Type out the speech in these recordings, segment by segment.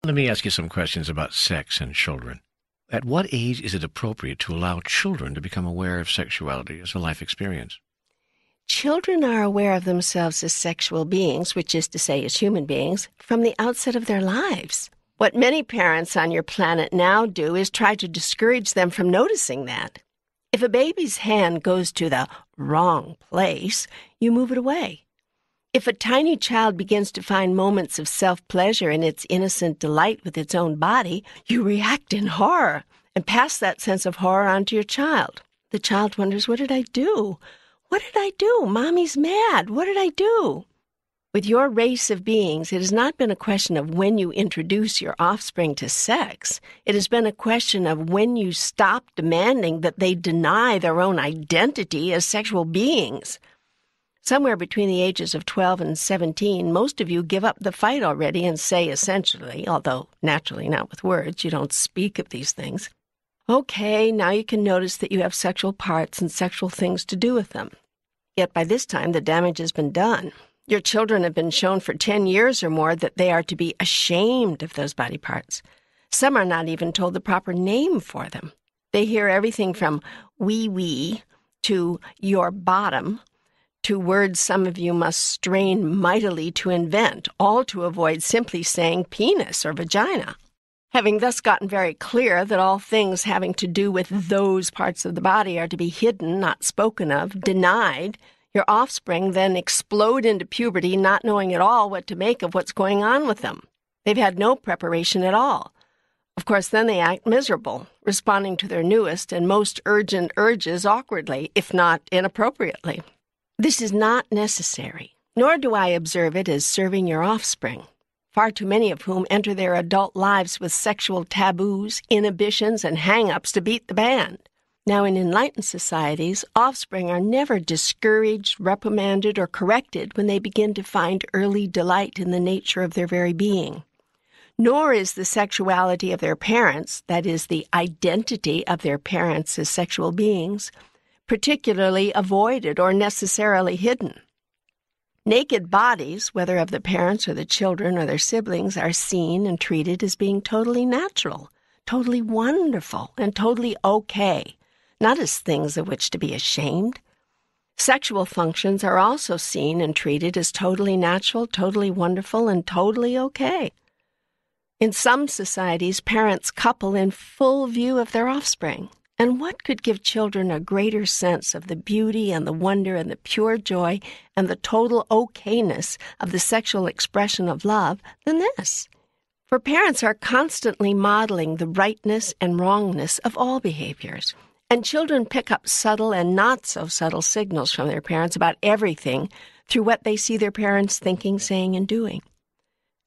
Let me ask you some questions about sex and children. At what age is it appropriate to allow children to become aware of sexuality as a life experience? Children are aware of themselves as sexual beings, which is to say as human beings, from the outset of their lives. What many parents on your planet now do is try to discourage them from noticing that. If a baby's hand goes to the wrong place, you move it away. If a tiny child begins to find moments of self-pleasure in its innocent delight with its own body, you react in horror and pass that sense of horror on to your child. The child wonders, what did I do? What did I do? Mommy's mad. What did I do? With your race of beings, it has not been a question of when you introduce your offspring to sex. It has been a question of when you stop demanding that they deny their own identity as sexual beings. Somewhere between the ages of 12 and 17, most of you give up the fight already and say essentially, although naturally not with words, you don't speak of these things, okay, now you can notice that you have sexual parts and sexual things to do with them. Yet by this time, the damage has been done. Your children have been shown for 10 years or more that they are to be ashamed of those body parts. Some are not even told the proper name for them. They hear everything from wee-wee to your bottom, to words some of you must strain mightily to invent, all to avoid simply saying penis or vagina. Having thus gotten very clear that all things having to do with those parts of the body are to be hidden, not spoken of, denied, your offspring then explode into puberty not knowing at all what to make of what's going on with them. They've had no preparation at all. Of course, then they act miserable, responding to their newest and most urgent urges awkwardly, if not inappropriately. This is not necessary, nor do I observe it as serving your offspring, far too many of whom enter their adult lives with sexual taboos, inhibitions, and hang-ups to beat the band. Now, in enlightened societies, offspring are never discouraged, reprimanded, or corrected when they begin to find early delight in the nature of their very being. Nor is the sexuality of their parents, that is, the identity of their parents as sexual beings, particularly avoided or necessarily hidden. Naked bodies, whether of the parents or the children or their siblings, are seen and treated as being totally natural, totally wonderful, and totally okay, not as things of which to be ashamed. Sexual functions are also seen and treated as totally natural, totally wonderful, and totally okay. In some societies, parents couple in full view of their offspring. And what could give children a greater sense of the beauty and the wonder and the pure joy and the total okayness of the sexual expression of love than this? For parents are constantly modeling the rightness and wrongness of all behaviors, and children pick up subtle and not-so-subtle signals from their parents about everything through what they see their parents thinking, saying, and doing.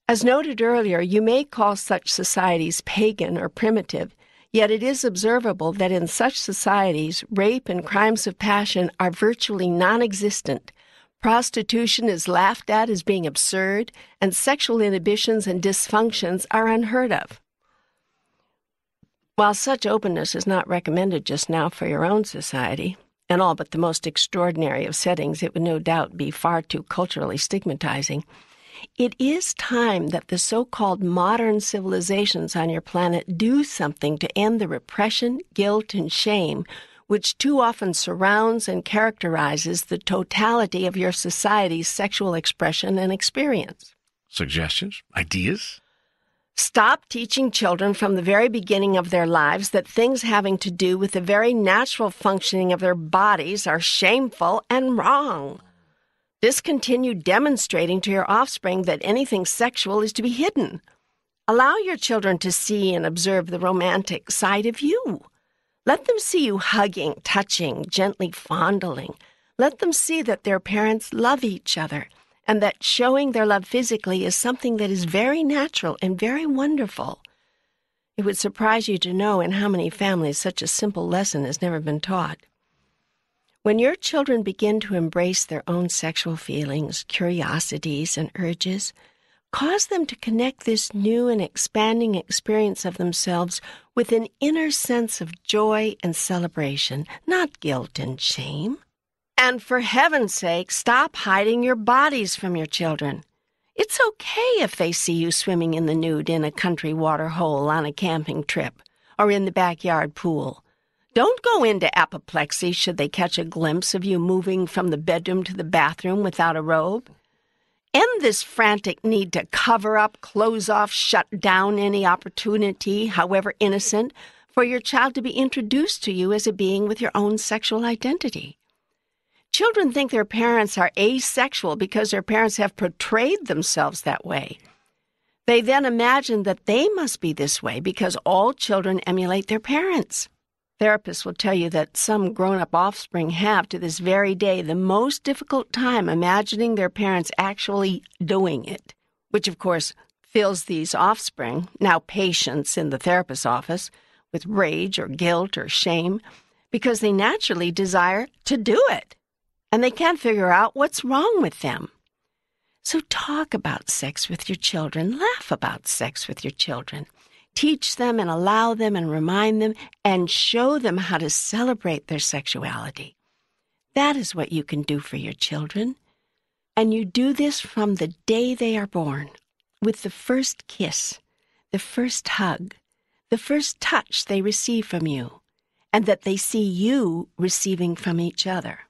As noted earlier, you may call such societies pagan or primitive, yet it is observable that in such societies, rape and crimes of passion are virtually non-existent. Prostitution is laughed at as being absurd, and sexual inhibitions and dysfunctions are unheard of. While such openness is not recommended just now for your own society, in all but the most extraordinary of settings, it would no doubt be far too culturally stigmatizing, it is time that the so-called modern civilizations on your planet do something to end the repression, guilt, and shame which too often surrounds and characterizes the totality of your society's sexual expression and experience. Suggestions? Ideas? Stop teaching children from the very beginning of their lives that things having to do with the very natural functioning of their bodies are shameful and wrong. Discontinue demonstrating to your offspring that anything sexual is to be hidden. Allow your children to see and observe the romantic side of you. Let them see you hugging, touching, gently fondling. Let them see that their parents love each other and that showing their love physically is something that is very natural and very wonderful. It would surprise you to know in how many families such a simple lesson has never been taught. When your children begin to embrace their own sexual feelings, curiosities, and urges, cause them to connect this new and expanding experience of themselves with an inner sense of joy and celebration, not guilt and shame. And for heaven's sake, stop hiding your bodies from your children. It's okay if they see you swimming in the nude in a country water hole on a camping trip or in the backyard pool. Don't go into apoplexy should they catch a glimpse of you moving from the bedroom to the bathroom without a robe. End this frantic need to cover up, close off, shut down any opportunity, however innocent, for your child to be introduced to you as a being with your own sexual identity. Children think their parents are asexual because their parents have portrayed themselves that way. They then imagine that they must be this way because all children emulate their parents. Therapists will tell you that some grown-up offspring have, to this very day, the most difficult time imagining their parents actually doing it, which, of course, fills these offspring, now patients in the therapist's office, with rage or guilt or shame because they naturally desire to do it, and they can't figure out what's wrong with them. So talk about sex with your children. Laugh about sex with your children. Teach them and allow them and remind them and show them how to celebrate their sexuality. That is what you can do for your children. And you do this from the day they are born, with the first kiss, the first hug, the first touch they receive from you, and that they see you receiving from each other.